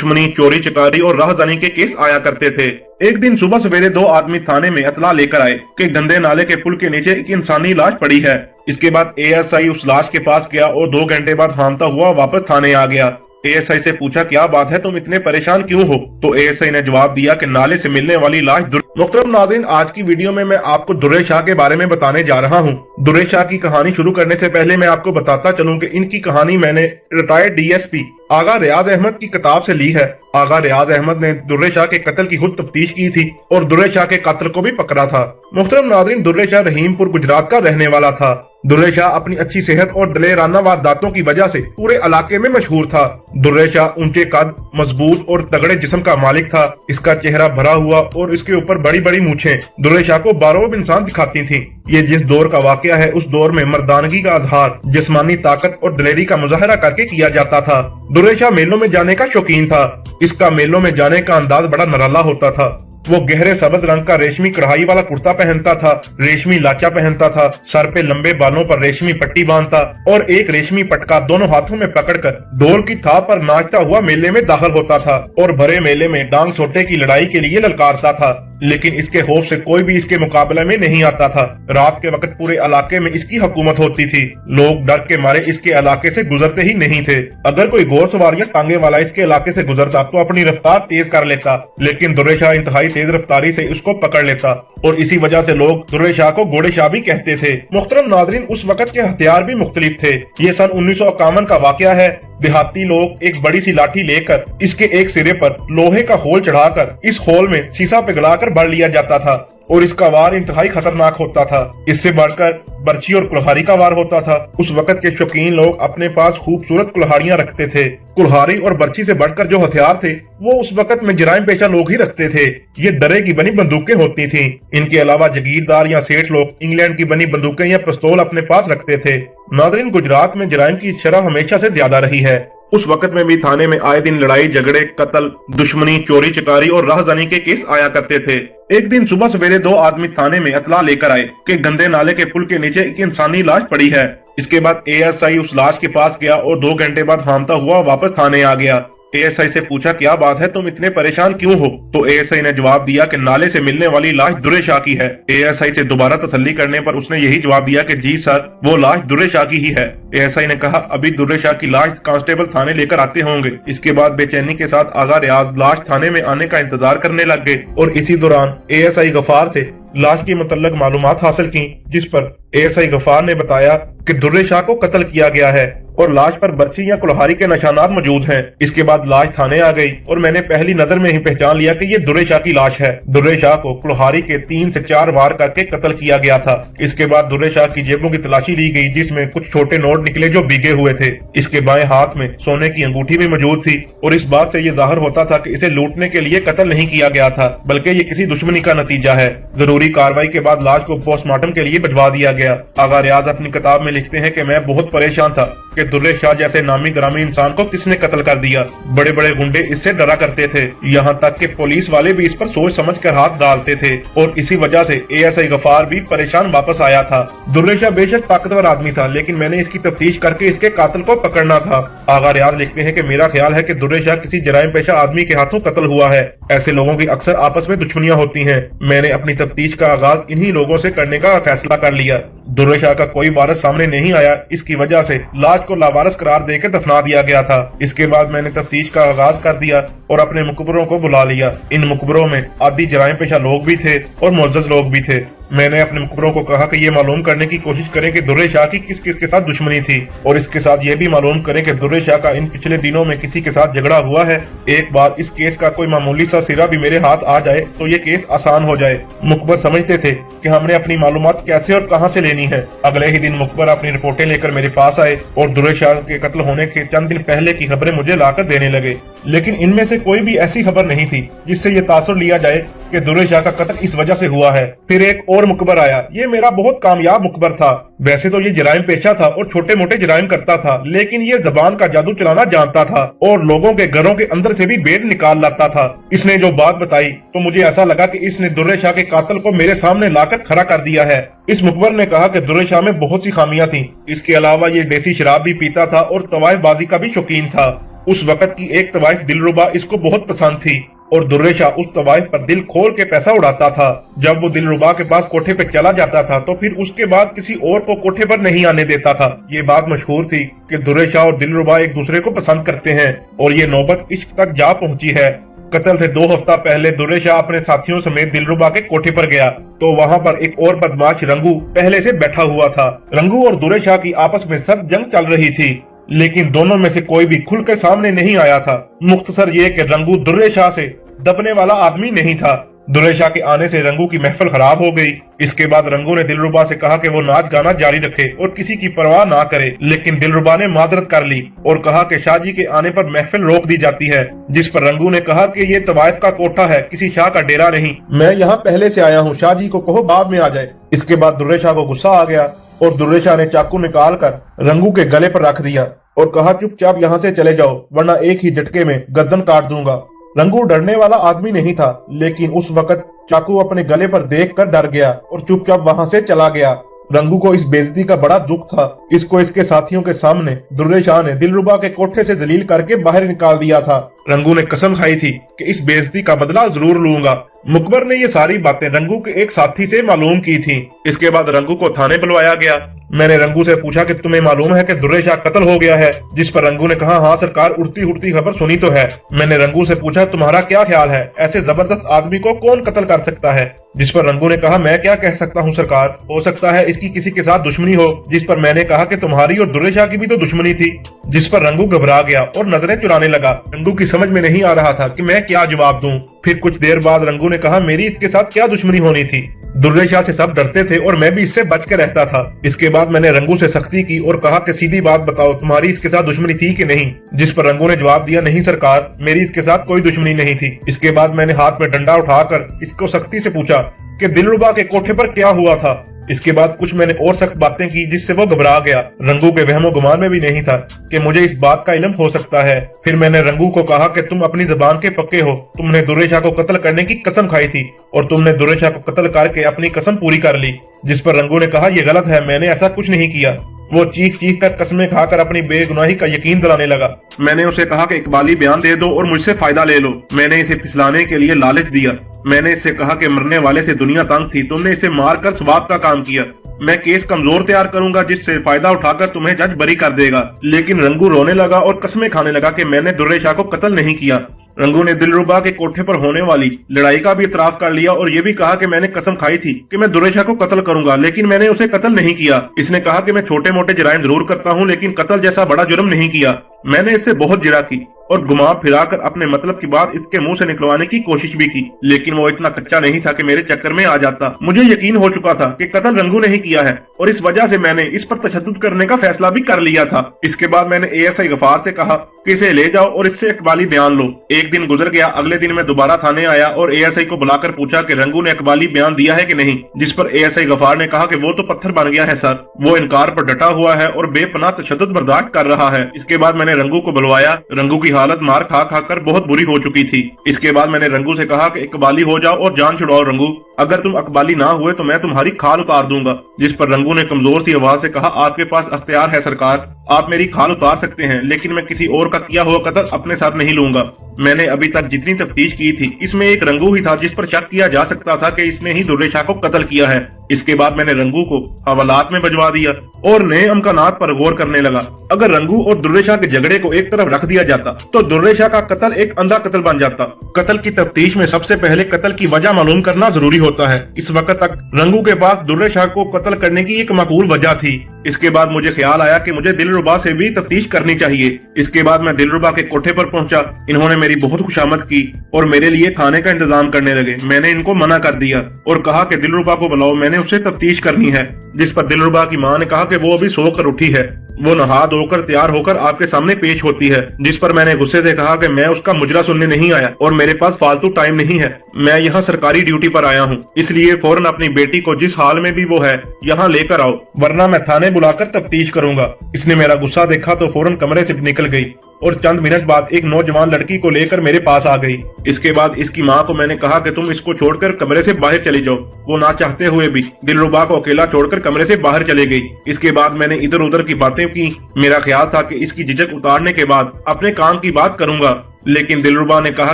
दुश्मनी, चोरी चकारी और राहजानी के केस आया करते थे। एक दिन सुबह सवेरे दो आदमी थाने में इत्तला लेकर आए कि गंदे नाले के पुल के नीचे एक इंसानी लाश पड़ी है। इसके बाद एएसआई उस लाश के पास गया और 2 घंटे बाद हांफता हुआ वापस थाने आ गया। एएसआई से पूछा, क्या बात है, तुम इतने परेशान क्यों हो? तो एएसआई ने जवाब दिया कि नाले से मिलने वाली लाश मोहतरम नाज़रीन, आज की वीडियो में मैं आपको दुर्रे शाह के बारे में बताने जा रहा हूँ। दुर्रे शाह की कहानी शुरू करने से पहले मैं आपको बताता चलूं कि इनकी कहानी मैंने रिटायर्ड डीएसपी आगा रियाज अहमद की किताब से ली है। आगा रियाज अहमद ने दुर्रे शाह के कत्ल की खुद तफ्तीश की थी और दुर्रे शाह के कातिल को भी पकड़ा था। मोहतरम नाज़रीन, दुर्रे शाह रहीमपुर गुजरात का रहने वाला था। दुर्रे शाह अपनी अच्छी सेहत और दलेराना वारदातों की वजह से पूरे इलाके में मशहूर था। दुर्रे शाह ऊंचे कद, मजबूत और तगड़े जिस्म का मालिक था। इसका चेहरा भरा हुआ और इसके ऊपर बड़ी बड़ी मूछें दुर्रे शाह को बारोब इंसान दिखाती थी। ये जिस दौर का वाकया है, उस दौर में मर्दानगी का इजहार जिस्मानी ताकत और दिलेरी का मुजाहरा करके किया जाता था। दुर्रे शाह मेलों में जाने का शौकीन था। इसका मेलों में जाने का अंदाज बड़ा निराला होता था। वो गहरे सब्ज रंग का रेशमी कढ़ाई वाला कुर्ता पहनता था, रेशमी लाचा पहनता था, सर पे लंबे बालों पर रेशमी पट्टी बांधता और एक रेशमी पटका दोनों हाथों में पकड़कर ढोल की थाप पर नाचता हुआ मेले में दाखिल होता था और भरे मेले में डांग सोटे की लड़ाई के लिए ललकारता था। लेकिन इसके खौफ से कोई भी इसके मुकाबले में नहीं आता था। रात के वक्त पूरे इलाके में इसकी हुकूमत होती थी। लोग डर के मारे इसके इलाके से गुजरते ही नहीं थे। अगर कोई घोड़सवार या टांगे वाला इसके इलाके से गुजरता तो अपनी रफ्तार तेज कर लेता, लेकिन दुर्रे शाह इंतहाई तेज रफ्तारी से उसको पकड़ लेता और इसी वजह से लोग दुर्रे शाह को घोड़े शाह भी कहते थे। मुख्तरम नाज़रीन, उस वक्त के हथियार भी मुख्तलिफ थे। ये सन 1951 का वाकया है। देहाती लोग एक बड़ी सी लाठी लेकर इसके एक सिरे पर लोहे का होल चढ़ाकर इस होल में शीशा पिघलाकर भर लिया जाता था और इसका वार इंतहाई खतरनाक होता था। इससे बढ़कर बर्छी और कुल्हाड़ी का वार होता था। उस वक्त के शौकीन लोग अपने पास खूबसूरत कुल्हाड़ियां रखते थे। कुल्हाड़ी और बर्छी से बढ़कर जो हथियार थे वो उस वक्त में जराइम पेशा लोग ही रखते थे। ये दरे की बनी बंदूकें होती थीं। इनके अलावा जगीरदार या सेठ लोग इंग्लैंड की बनी बंदूकें या पिस्तौल अपने पास रखते थे। नाज़रीन, गुजरात में जराइम की शरह हमेशा से ज्यादा रही है। उस वक्त में भी थाने में आए दिन लड़ाई झगड़े, कत्ल, दुश्मनी, चोरी चकारी और राहजानी के केस आया करते थे। एक दिन सुबह सवेरे 2 आदमी थाने में इत्तला लेकर आए कि गंदे नाले के पुल के नीचे एक इंसानी लाश पड़ी है। इसके बाद एएसआई उस लाश के पास गया और 2 घंटे बाद हांफता हुआ वापस थाने आ गया। एएसआई से पूछा, क्या बात है, तुम इतने परेशान क्यों हो? तो एएसआई ने जवाब दिया कि नाले से मिलने वाली लाश दुर्रे शाह की है। एएसआई से दोबारा तसल्ली करने पर उसने यही जवाब दिया कि जी सर, वो लाश दुर्रे शाह की ही है। एएसआई ने कहा, अभी दुर्रे शाह की लाश कांस्टेबल थाने लेकर आते होंगे। इसके बाद बेचैनी के साथ आगा रियाज लाश थाने में आने का इंतजार करने लग गए और इसी दौरान एएसआई गफार से लाश की मुतल्लक मालूमात हासिल की, जिस पर एएसआई गफार ने बताया कि दुर्रे शाह को कत्ल किया गया है और लाश पर बर्छी या कुल्हाड़ी के निशानात मौजूद हैं। इसके बाद लाश थाने आ गई और मैंने पहली नजर में ही पहचान लिया कि ये दुर्रे शाह की लाश है। दुर्रे शाह को कुल्हाड़ी के 3 से 4 वार करके कत्ल किया गया था। इसके बाद दुर्रे शाह की जेबों की तलाशी ली गई, जिसमें कुछ छोटे नोट निकले जो भीगे हुए थे। इसके बाएं हाथ में सोने की अंगूठी भी मौजूद थी और इस बात से ये जाहिर होता था कि इसे लूटने के लिए कत्ल नहीं किया गया था, बल्कि ये किसी दुश्मनी का नतीजा है। जरूरी कार्रवाई के बाद लाश को पोस्टमार्टम के लिए भिजवा दिया गया। आगा रियाज अपनी किताब में लिखते हैं कि मैं बहुत परेशान था कि दुर्रे शाह जैसे नामी ग्रामी इंसान को किसने कत्ल कर दिया। बड़े बड़े गुंडे इससे डरा करते थे, यहाँ तक कि पुलिस वाले भी इस पर सोच समझ कर हाथ डालते थे और इसी वजह से एएसआई गफार भी परेशान वापस आया था। दुर्रे शाह बेशक ताकतवर आदमी था, लेकिन मैंने इसकी तफ्तीश करके इसके कातिल को पकड़ना था। आगा रियाज लिखते हैं कि मेरा ख्याल है कि दुर्रे शाह किसी जराइम पेशा आदमी के हाथों कत्ल हुआ है। ऐसे लोगों की अक्सर आपस में दुश्मनियां होती हैं। मैंने अपनी तफ्तीश का आगाज इन्हीं लोगों से करने का फैसला कर लिया। दुर्रे शाह का कोई वारिस सामने नहीं आया, इसकी वजह से लाश को लावारिस करार देकर दफना दिया गया था। इसके बाद मैंने तफ्तीश का आगाज कर दिया और अपने मुखबरों को बुला लिया। इन मुखबरों में आदि जराइम पेशा लोग भी थे और मुअज़्ज़ज़ लोग भी थे। मैंने अपने मुखबरों को कहा कि ये मालूम करने की कोशिश करें कि दुर्रे शाह की किस किस के साथ दुश्मनी थी और इसके साथ ये भी मालूम करें कि दुर्रे शाह का इन पिछले दिनों में किसी के साथ झगड़ा हुआ है। एक बार इस केस का कोई मामूली सा सिरा भी मेरे हाथ आ जाए तो ये केस आसान हो जाए। मुखबर समझते थे कि हमने अपनी मालूमात कैसे और कहां से लेनी है। अगले ही दिन मुखबर अपनी रिपोर्टें लेकर मेरे पास आए और दुर्रे शाह के कत्ल होने के चंद दिन पहले की खबरें मुझे लाकर देने लगे, लेकिन इनमें से कोई भी ऐसी खबर नहीं थी जिससे ये तासुर लिया जाए कि दुर्रे शाह का कत्ल इस वजह से हुआ है। फिर एक और मुखबर आया। ये मेरा बहुत कामयाब मुखबर था। वैसे तो ये जराइम पेशा था और छोटे मोटे जराइम करता था, लेकिन ये जबान का जादू चलाना जानता था और लोगों के घरों के अंदर से भी बेद निकाल लाता था। इसने जो बात बताई तो मुझे ऐसा लगा कि इसने दुर्रे शाह के कातिल को मेरे सामने लाकर खड़ा कर दिया है। इस मुखबर ने कहा कि दुर्रे शाह में बहुत सी खामियां थीं। इसके अलावा ये देसी शराब भी पीता था और तवाइफ बाजी का भी शौकीन था। उस वक्त की एक तवाइफ दिलरुबा इसको बहुत पसंद थी और दुर्रे शाह उस तवाइफ पर दिल खोल के पैसा उड़ाता था। जब वो दिलरुबा के पास कोठे पे चला जाता था तो फिर उसके बाद किसी और को कोठे पर नहीं आने देता था। ये बात मशहूर थी कि दुर्रे शाह और दिलरुबा एक दूसरे को पसंद करते हैं और ये नौबत इश्क तक जा पहुंची है। कत्ल से 2 हफ्ता पहले दुर्रे शाह अपने साथियों समेत दिलरुबा के कोठे पर गया तो वहाँ पर एक और बदमाश रंगू पहले से बैठा हुआ था। रंगू और दुर्रे शाह की आपस में सख्त जंग चल रही थी, लेकिन दोनों में से कोई भी खुलकर सामने नहीं आया था। मुख्तसर ये कि रंगू दुर्रे शाह से दबने वाला आदमी नहीं था। दुर्रे शाह के आने से रंगू की महफिल खराब हो गई। इसके बाद रंगू ने दिलरुबा से कहा कि वो नाच गाना जारी रखे और किसी की परवाह ना करे, लेकिन दिलरुबा ने मादरत कर ली और कहा कि शाहजी के आने पर महफिल रोक दी जाती है। जिस पर रंगू ने कहा कि ये तवाइफ का कोठा है, किसी शाह का डेरा नहीं। मैं यहाँ पहले से आया हूँ, शाहजी को कहो बाद में आ जाए। इसके बाद दुर्रे शाह को गुस्सा आ गया और दुर्रे शाह ने चाकू निकाल कर रंगू के गले पर रख दिया और कहा चुपचाप यहाँ से चले जाओ वरना एक ही झटके में गर्दन काट दूंगा। रंगू डरने वाला आदमी नहीं था, लेकिन उस वक्त चाकू अपने गले पर देखकर डर गया और चुपचाप वहां से चला गया। रंगू को इस बेइज्जती का बड़ा दुख था। इसको इसके साथियों के सामने दुर्रे शाह ने दिलरुबा के कोठे से जलील करके बाहर निकाल दिया था। रंगू ने कसम खाई थी कि इस बेइज्जती का बदला जरूर लूंगा। मुकबर ने ये सारी बातें रंगू के एक साथी से मालूम की थी। इसके बाद रंगू को थाने बुलवाया गया। मैंने रंगू से पूछा कि तुम्हें मालूम है कि दुर्रे शाह कत्ल हो गया है? जिस पर रंगू ने कहा हाँ सरकार, उड़ती उड़ती खबर सुनी तो है। मैंने रंगू से पूछा तुम्हारा क्या ख्याल है, ऐसे जबरदस्त आदमी को कौन कत्ल कर सकता है? जिस पर रंगू ने कहा मैं क्या कह सकता हूँ सरकार, हो सकता है इसकी किसी के साथ दुश्मनी हो। जिस पर मैंने कहा कि तुम्हारी और दुर्रे शाह की भी तो दुश्मनी थी। जिस पर रंगू घबरा गया और नजरें चुराने लगा। रंगू की समझ में नहीं आ रहा था कि मैं क्या जवाब दूं। फिर कुछ देर बाद रंगू ने कहा मेरी इसके साथ क्या दुश्मनी होनी थी? दुर्रे शाह से सब डरते थे और मैं भी इससे बच के रहता था। इसके बाद मैंने रंगू से सख्ती की और कहा कि सीधी बात बताओ, तुम्हारी इसके साथ दुश्मनी थी कि नहीं? जिस पर रंगू ने जवाब दिया नहीं सरकार, मेरी इसके साथ कोई दुश्मनी नहीं थी। इसके बाद मैंने हाथ में डंडा उठाकर इसको सख्ती से पूछा कि दिलरुबा के कोठे पर क्या हुआ था। इसके बाद कुछ मैंने और सख्त बातें की जिससे वो घबरा गया। रंगू के वहमो गुमान में भी नहीं था कि मुझे इस बात का इल्म हो सकता है। फिर मैंने रंगू को कहा कि तुम अपनी जुबान के पक्के हो, तुमने दुर्रे शाह को कत्ल करने की कसम खाई थी और तुमने दुर्रे शाह को कत्ल करके अपनी कसम पूरी कर ली। जिस पर रंगू ने कहा यह गलत है, मैंने ऐसा कुछ नहीं किया। वो चीख चीख कर कसमें खाकर अपनी बेगुनाही का यकीन दिलाने लगा। मैंने उसे कहा कि इकबाली बयान दे दो और मुझसे फायदा ले लो। मैंने इसे फिसलाने के लिए लालच दिया। मैंने इससे कहा कि मरने वाले से दुनिया तंग थी, तुमने इसे मारकर सवाब का काम किया। मैं केस कमजोर तैयार करूंगा जिससे फायदा उठाकर तुम्हें जज बरी कर देगा। लेकिन रंगू रोने लगा और कसमें खाने लगा कि मैंने दुर्रे शाह को कत्ल नहीं किया। रंगू ने दिलरुबा के कोठे पर होने वाली लड़ाई का भी इतराफ कर लिया और ये भी कहा कि मैंने कसम खाई थी कि मैं दुर्रे शाह को कत्ल करूंगा, लेकिन मैंने उसे कत्ल नहीं किया। इसने कहा कि मैं छोटे मोटे जराइम जरूर करता हूँ, लेकिन कत्ल जैसा बड़ा जुर्म नहीं किया। मैंने इससे बहुत जिरा की और घुमा फिराकर अपने मतलब की बात इसके मुंह से निकलवाने की कोशिश भी की, लेकिन वो इतना कच्चा नहीं था कि मेरे चक्कर में आ जाता। मुझे यकीन हो चुका था कि कत्ल रंगू ने ही किया है और इस वजह से मैंने इस पर तशद्दुद करने का फैसला भी कर लिया था। इसके बाद मैंने एएसआई गफार से कहा कि इसे ले जाओ और इससे इकबाली बयान लो। एक दिन गुजर गया। अगले दिन मैं दोबारा थाने आया और एएसआई को बुलाकर पूछा कि रंगू ने इकबाली बयान दिया है कि नहीं। जिस पर एएसआई गफार ने कहा कि वो तो पत्थर बन गया है सर, वो इनकार पर डटा हुआ है और बेपनाह तशद्दुद बर्दाश्त कर रहा है। इसके बाद मैंने रंगू को बुलवाया। रंगू की हालत मार खा खाकर बहुत बुरी हो चुकी थी। इसके बाद मैंने रंगू से कहा कि इकबाली हो जाओ और जान छुड़ाओ रंगू, अगर तुम इकबाली ना हुए तो मैं तुम्हारी खाल उतार दूंगा। जिस पर रंगू ने कमजोर सी आवाज से कहा आपके पास अख्तियार है सरकार, आप मेरी खाल उतार सकते हैं, लेकिन मैं किसी और का किया हुआ कत्ल अपने साथ नहीं लूंगा। मैंने अभी तक जितनी तफ्तीश की थी इसमें एक रंगू ही था जिस पर शक किया जा सकता था कि इसने ही दुर्रे शाह को कत्ल किया है। इसके बाद मैंने रंगू को हवालात में भिजवा दिया और नए अमकानात पर गौर करने लगा। अगर रंगू और दुर्रे शाह के झगड़े को एक तरफ रख दिया जाता तो दुर्रे शाह का कत्ल एक अंधा कत्ल बन जाता। कत्ल की तफ्तीश में सबसे पहले कत्ल की वजह मालूम करना जरूरी होता है। इस वक्त तक रंगू के पास दुर्रे शाह को कत्ल करने की एक माकूल वजह थी। इसके बाद मुझे ख्याल आया कि मुझे दिलरुबा से भी तफ्तीश करनी चाहिए। इसके बाद मैं दिलरुबा के कोठे पर पहुंचा। इन्होंने मेरी बहुत खुशामद की और मेरे लिए खाने का इंतजाम करने लगे। मैंने इनको मना कर दिया और कहा कि दिलरुबा को बुलाओ, मैंने उससे तफ्तीश करनी है। जिस पर दिलरुबा की मां ने कहा कि वो अभी सोकर उठी है, वो नहा धोकर तैयार होकर आपके सामने पेश होती है। जिस पर मैंने गुस्से से कहा कि मैं उसका मुजरा सुनने नहीं आया और मेरे पास फालतू टाइम नहीं है, मैं यहाँ सरकारी ड्यूटी पर आया हूँ, इसलिए फौरन अपनी बेटी को जिस हाल में भी वो है यहाँ लेकर आओ, वरना मैं थाने बुलाकर तफ्तीश करूंगा। इसने मेरा गुस्सा देखा तो फौरन कमरे से निकल गई और चंद मिनट बाद एक नौजवान लड़की को लेकर मेरे पास आ गई। इसके बाद इसकी माँ को मैंने कहा कि तुम इसको छोड़कर कमरे से बाहर चली जाओ। वो ना चाहते हुए भी दिलरुबा को अकेला छोड़कर कमरे से बाहर चले गई। इसके बाद मैंने इधर उधर की बातें की। मेरा ख्याल था कि इसकी झिझक उतारने के बाद अपने काम की बात करूंगा, लेकिन दिलरुबा ने कहा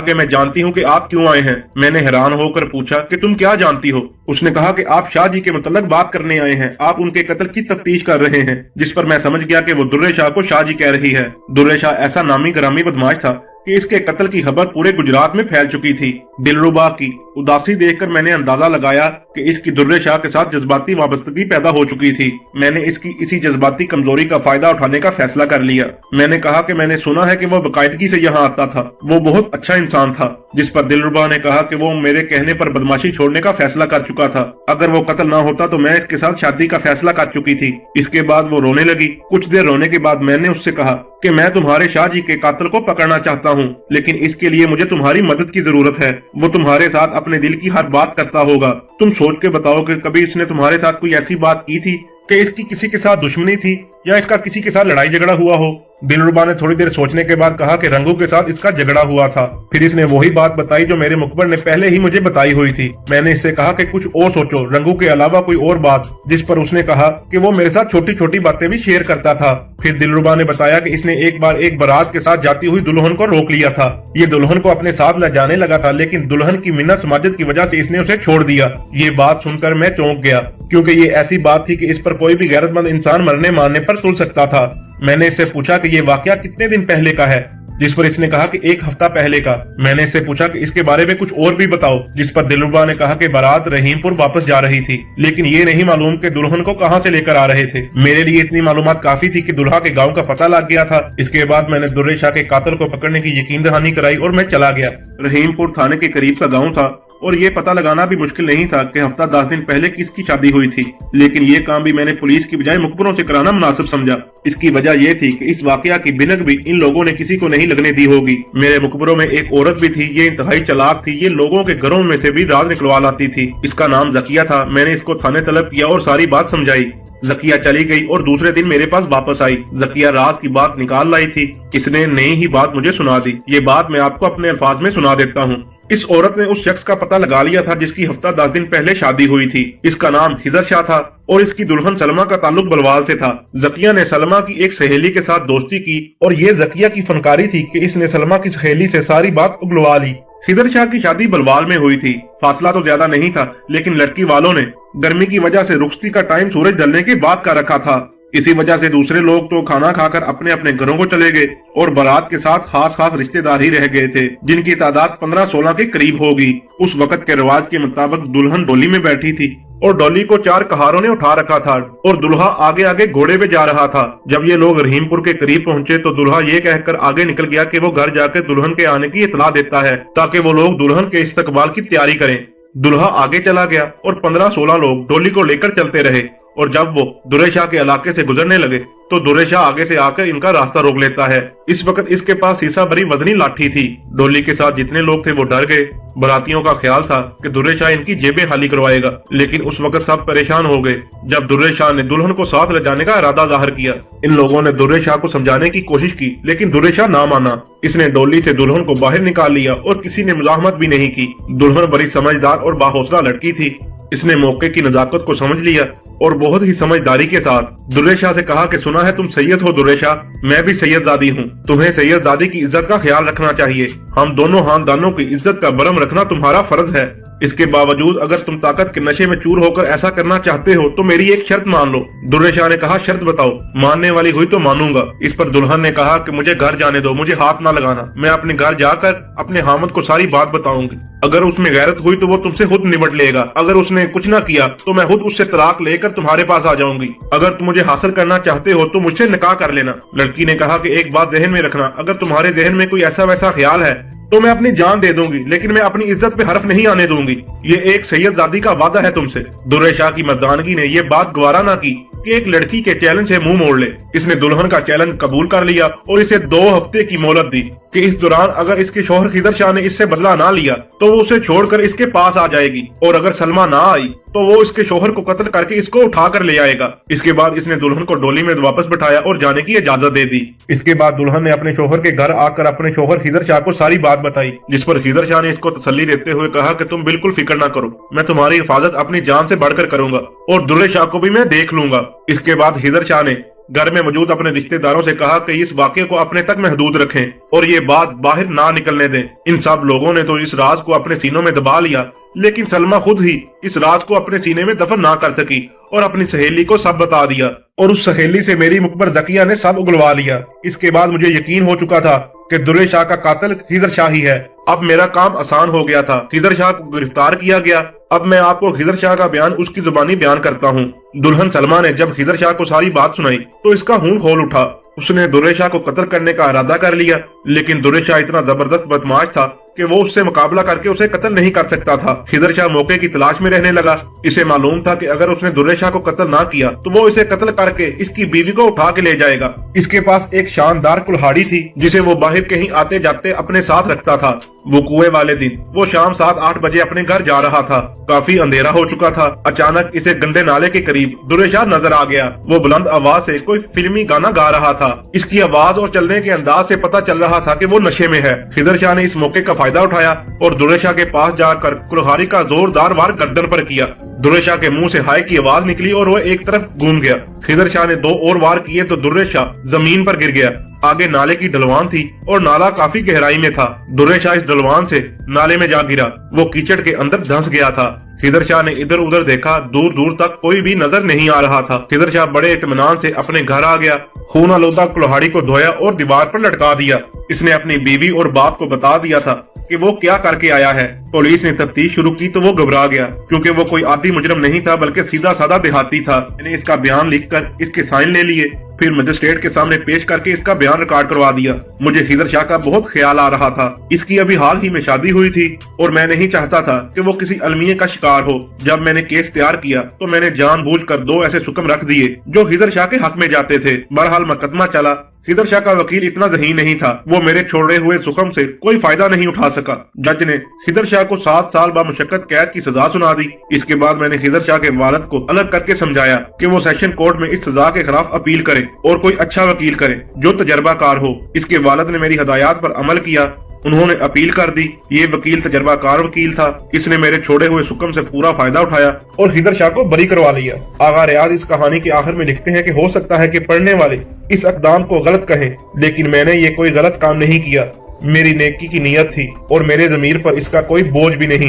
कि मैं जानती हूँ कि आप क्यों आए हैं। मैंने हैरान होकर पूछा कि तुम क्या जानती हो। उसने कहा कि आप शाह जी के मुतल्लक बात करने आए हैं, आप उनके कत्ल की तफ्तीश कर रहे हैं। जिस पर मैं समझ गया कि वो दुर्रे शाह को शाह जी कह रही है। दुर्रे शाह ऐसा नामी ग्रामी बदमाश था कि इसके कत्ल की खबर पूरे गुजरात में फैल चुकी थी। दिलरुबा की उदासी देखकर मैंने अंदाजा लगाया कि इसकी दुर्रे शाह के साथ जज्बाती वाबस्तगी पैदा हो चुकी थी। मैंने इसकी इसी जज्बाती कमजोरी का फायदा उठाने का फैसला कर लिया। मैंने कहा कि मैंने सुना है कि वो बाकायदगी से यहाँ आता था, वो बहुत अच्छा इंसान था। जिस पर दिलरुबा ने कहा कि वो मेरे कहने पर बदमाशी छोड़ने का फैसला कर चुका था। अगर वो कत्ल न होता तो मैं इसके साथ शादी का फैसला कर चुकी थी। इसके बाद वो रोने लगी। कुछ देर रोने के बाद मैंने उससे कहा कि मैं तुम्हारे शाह जी के कातिल को पकड़ना चाहता हूँ, लेकिन इसके लिए मुझे तुम्हारी मदद की जरूरत है। वो तुम्हारे साथ अपने दिल की हर बात करता होगा। तुम सोच के बताओ कि कभी इसने तुम्हारे साथ कोई ऐसी बात की थी कि इसकी किसी के साथ दुश्मनी थी या इसका किसी के साथ लड़ाई झगड़ा हुआ हो। दिलरुबा ने थोड़ी देर सोचने के बाद कहा कि रंगू के साथ इसका झगड़ा हुआ था। फिर इसने वही बात बताई जो मेरे मुखबर ने पहले ही मुझे बताई हुई थी। मैंने इससे कहा कि कुछ और सोचो, रंगू के अलावा कोई और बात। जिस पर उसने कहा कि वो मेरे साथ छोटी छोटी बातें भी शेयर करता था। फिर दिलरुबा ने बताया कि इसने एक बार एक बारात के साथ जाती हुई दुल्हन को रोक लिया था। ये दुल्हन को अपने साथ ले जाने लगा था, लेकिन दुल्हन की मिन्नत समाजत की वजह से इसने उसे छोड़ दिया। ये बात सुनकर मैं चौंक गया, क्योंकि ये ऐसी बात थी कि इस पर कोई भी गैरतमंद इंसान मरने मारने पर तुल सकता था। मैंने इससे पूछा कि ये वाकया कितने दिन पहले का है, जिस पर इसने कहा कि 1 हफ्ता पहले का। मैंने इससे पूछा कि इसके बारे में कुछ और भी बताओ, जिस पर दिलरुबा ने कहा कि बारात रहीमपुर वापस जा रही थी, लेकिन ये नहीं मालूम कि दुल्हन को कहां से लेकर आ रहे थे। मेरे लिए इतनी मालूमात काफी थी कि दुल्हा के गांव का पता लग गया था। इसके बाद मैंने दुर्रे शाह के कातिल को पकड़ने की यकीन दहानी कराई और मैं चला गया। रहीमपुर थाने के करीब का गाँव था और ये पता लगाना भी मुश्किल नहीं था कि हफ्ता 10 दिन पहले किसकी शादी हुई थी, लेकिन ये काम भी मैंने पुलिस की बजाय मुखबरों से कराना मुनासिब समझा। इसकी वजह ये थी कि इस वाकया की बिनक भी इन लोगों ने किसी को नहीं लगने दी होगी। मेरे मुखबरों में एक औरत भी थी, ये इंतहाई चालाक थी। ये लोगों के घरों में से भी राज निकलवा लाती थी। इसका नाम जकिया था। मैंने इसको थाने तलब किया और सारी बात समझाई। जकिया चली गई और दूसरे दिन मेरे पास वापस आई। जकिया राज की बात निकाल लाई थी। इसने नई ही बात मुझे सुना दी। ये बात मैं आपको अपने अल्फाज में सुना देता हूँ। इस औरत ने उस शख्स का पता लगा लिया था जिसकी हफ्ता 10 दिन पहले शादी हुई थी। इसका नाम खिजर शाह था और इसकी दुल्हन सलमा का ताल्लुक बलवाल से था। जकिया ने सलमा की एक सहेली के साथ दोस्ती की और ये जकिया की फनकारी थी कि इसने सलमा की सहेली से सारी बात उगलवा ली। खिजर शाह की शादी बलवाल में हुई थी। फासला तो ज्यादा नहीं था, लेकिन लड़की वालों ने गर्मी की वजह से रुखसती का टाइम सूरज ढलने के बाद का रखा था। इसी वजह से दूसरे लोग तो खाना खाकर अपने अपने घरों को चले गए और बारात के साथ खास खास रिश्तेदार ही रह गए थे, जिनकी तादाद 15-16 के करीब होगी। उस वक्त के रिवाज के मुताबिक दुल्हन डोली में बैठी थी और डोली को 4 कहारों ने उठा रखा था और दुल्हा आगे आगे घोड़े पे जा रहा था। जब ये लोग रहीमपुर के करीब पहुंचे तो दुल्हा ये कहकर आगे निकल गया कि वो घर जाकर दुल्हन के आने की इतला देता है ताकि वो लोग दुल्हन के इस्तकबाल की तैयारी करें। दुल्हा आगे चला गया और 15-16 लोग डोली को लेकर चलते रहे और जब वो दुर्रे शाह के इलाके से गुजरने लगे तो दुर्रे शाह आगे से आकर इनका रास्ता रोक लेता है। इस वक्त इसके पास शीशा भरी वजनी लाठी थी। डोली के साथ जितने लोग थे वो डर गए। बरातियों का ख्याल था कि दुर्रे शाह इनकी जेबें खाली करवाएगा, लेकिन उस वक्त सब परेशान हो गए जब दुर्रे शाह ने दुल्हन को साथ ले जाने का इरादा जाहिर किया। इन लोगों ने दुर्रे शाह को समझाने की कोशिश की, लेकिन दुर्रे शाह ना माना। इसने डोली से दुल्हन को बाहर निकाल लिया और किसी ने मुजाहमत भी नहीं की। दुल्हन बड़ी समझदार और बाहौसला लड़की थी। इसने मौके की नजाकत को समझ लिया और बहुत ही समझदारी के साथ दुर्रे शाह से कहा कि सुना है तुम सैयद हो दुर्रे शाह, मैं भी सैयदजादी हूँ। तुम्हें सैयदजादी की इज्जत का ख्याल रखना चाहिए। हम दोनों खानदानों की इज्जत का बरम रखना तुम्हारा फर्ज है। इसके बावजूद अगर तुम ताकत के नशे में चूर होकर ऐसा करना चाहते हो तो मेरी एक शर्त मान लो। दुर्रे शाह ने कहा शर्त बताओ। मानने वाली हुई तो मानूंगा। इस पर दुल्हन ने कहा कि मुझे घर जाने दो, मुझे हाथ ना लगाना। मैं अपने घर जाकर अपने हामद को सारी बात बताऊंगी। अगर उसमें गैरत हुई तो वो तुमसे खुद निपट लेगा। अगर उसने कुछ ना किया तो मैं खुद उससे तलाक लेकर तुम्हारे पास आ जाऊंगी। अगर तुम मुझे हासिल करना चाहते हो तो मुझसे निकाह कर लेना। लड़की ने कहा कि एक बात जहन में रखना, अगर तुम्हारे जहन में कोई ऐसा वैसा ख्याल है तो मैं अपनी जान दे दूंगी, लेकिन मैं अपनी इज्जत पे हरफ नहीं आने दूंगी। ये एक सैयदजादी का वादा है तुमसे। दुर्रे शाह की मर्दानगी ने ये बात गवारा ना की कि एक लड़की के चैलेंज से मुंह मोड़ ले। इसने दुल्हन का चैलेंज कबूल कर लिया और इसे 2 हफ्ते की मोहलत दी कि इस दौरान अगर इसके शौहर खिदर शाह ने इससे बदला ना लिया तो वो उसे छोड़कर इसके पास आ जाएगी, और अगर सलमा ना आई तो वो इसके शौहर को कत्ल करके इसको उठा कर ले आएगा। इसके बाद इसने दुल्हन को डोली में वापस बिठाया और जाने की इजाजत दे दी। इसके बाद दुल्हन ने अपने शौहर के घर आकर अपने शौहर खिदर शाह को सारी बात बताई, जिस पर खिदर शाह ने इसको तसल्ली देते हुए कहा कि तुम बिल्कुल फिक्र ना करो, मैं तुम्हारी हिफाजत अपनी जान से बढ़कर करूंगा और दुर्रे शाह को भी मैं देख लूंगा। इसके बाद खिदर शाह ने घर में मौजूद अपने रिश्तेदारों से कहा कि इस वाक़े को अपने तक महदूद रखें और ये बात बाहर ना निकलने दें। इन सब लोगों ने तो इस राज को अपने सीनों में दबा लिया, लेकिन सलमा खुद ही इस राज को अपने सीने में दफन ना कर सकी और अपनी सहेली को सब बता दिया, और उस सहेली से मेरी मुखबर ज़किया ने सब उगलवा लिया। इसके बाद मुझे यकीन हो चुका था कि दुर्रे शाह का कातिल खिदर शाह ही है। अब मेरा काम आसान हो गया था। खिदर शाह को गिरफ्तार किया गया। अब मैं आपको खिदर शाह का बयान उसकी जुबानी बयान करता हूँ। दुल्हन सलमा ने जब खिदर शाह को सारी बात सुनाई तो इसका खून खोल उठा। उसने दुर्रे शाह को कत्ल करने का इरादा कर लिया, लेकिन दुर्रे शाह इतना जबरदस्त बदमाश था कि वो उससे मुकाबला करके उसे कत्ल नहीं कर सकता था। खिदर शाह मौके की तलाश में रहने लगा। इसे मालूम था कि अगर उसने दुर्रे शाह को कत्ल ना किया तो वो इसे कत्ल करके इसकी बीवी को उठा के ले जाएगा। इसके पास एक शानदार कुल्हाड़ी थी जिसे वो बाहर कहीं आते जाते अपने साथ रखता था। वो कुएं वाले दिन वो शाम 7-8 बजे अपने घर जा रहा था। काफी अंधेरा हो चुका था। अचानक इसे गंदे नाले के करीब दुर्रे शाह नजर आ गया। वो बुलंद आवाज से कोई फिल्मी गाना गा रहा था। इसकी आवाज और चलने के अंदाज से पता चल रहा था कि वो नशे में है। खिदर शाह ने इस मौके का फायदा उठाया और दुर्रे शाह के पास जाकर कुल्हाड़ी का जोरदार वार गर्दन पर किया। दुर्रे शाह के मुंह से हाय की आवाज निकली और वह एक तरफ घूम गया। खिदर शाह ने 2 और वार किए तो दुर्रे शाह जमीन पर गिर गया। आगे नाले की ढलवान थी और नाला काफी गहराई में था। दुर्रे शाह इस ढलवान से नाले में जा गिरा। वो कीचड़ के अंदर धंस गया था। खिदर शाह ने इधर उधर देखा, दूर दूर तक कोई भी नजर नहीं आ रहा था। खिदर शाह बड़े इत्मीनान से अपने घर आ गया। खून आलूदा कुल्हाड़ी को धोया और दीवार पर लटका दिया। इसने अपनी बीवी और बाप को बता दिया था कि वो क्या करके आया है। पुलिस ने तफ्तीश शुरू की तो वो घबरा गया, क्योंकि वो कोई आदि मुजरम नहीं था बल्कि सीधा साधा देहाती था। मैंने इसका बयान लिखकर इसके साइन ले लिए, फिर मजिस्ट्रेट के सामने पेश करके इसका बयान रिकॉर्ड करवा दिया। मुझे खिदर शाह का बहुत ख्याल आ रहा था। इसकी अभी हाल ही में शादी हुई थी और मैं नहीं चाहता था कि वो किसी अलमिये का शिकार हो। जब मैंने केस तैयार किया तो मैंने जानबूझकर 2 ऐसे हुक्म रख दिए जो खिदर शाह के हक में जाते थे। बहरहाल मुकदमा चला। खिदर शाह का वकील इतना ज़हीन नहीं था। वो मेरे छोड़े हुए हुक्म से कोई फायदा नहीं उठा सका। जज ने खिदर शाह को 7 साल बामुशक्कत कैद की सजा सुना दी। इसके बाद मैंने खिदर शाह के वालिद को अलग करके समझाया कि वो सेशन कोर्ट में इस सजा के खिलाफ अपील करे और कोई अच्छा वकील करे जो तजर्बाकार हो। इसके वालिद ने मेरी हिदायत पर अमल किया। उन्होंने अपील कर दी। ये वकील तजर्बाकार वकील था। इसने मेरे छोड़े हुए हुक्म से पूरा फायदा उठाया और खिदर शाह को बरी करवा लिया। आगा रियाज इस कहानी के आखिर में लिखते हैं कि हो सकता है कि पढ़ने वाले इस अक़दाम को गलत कहें, लेकिन मैंने ये कोई गलत काम नहीं किया। मेरी नेकी की नीयत थी और मेरे ज़मीर पर इसका कोई बोझ भी नहीं है।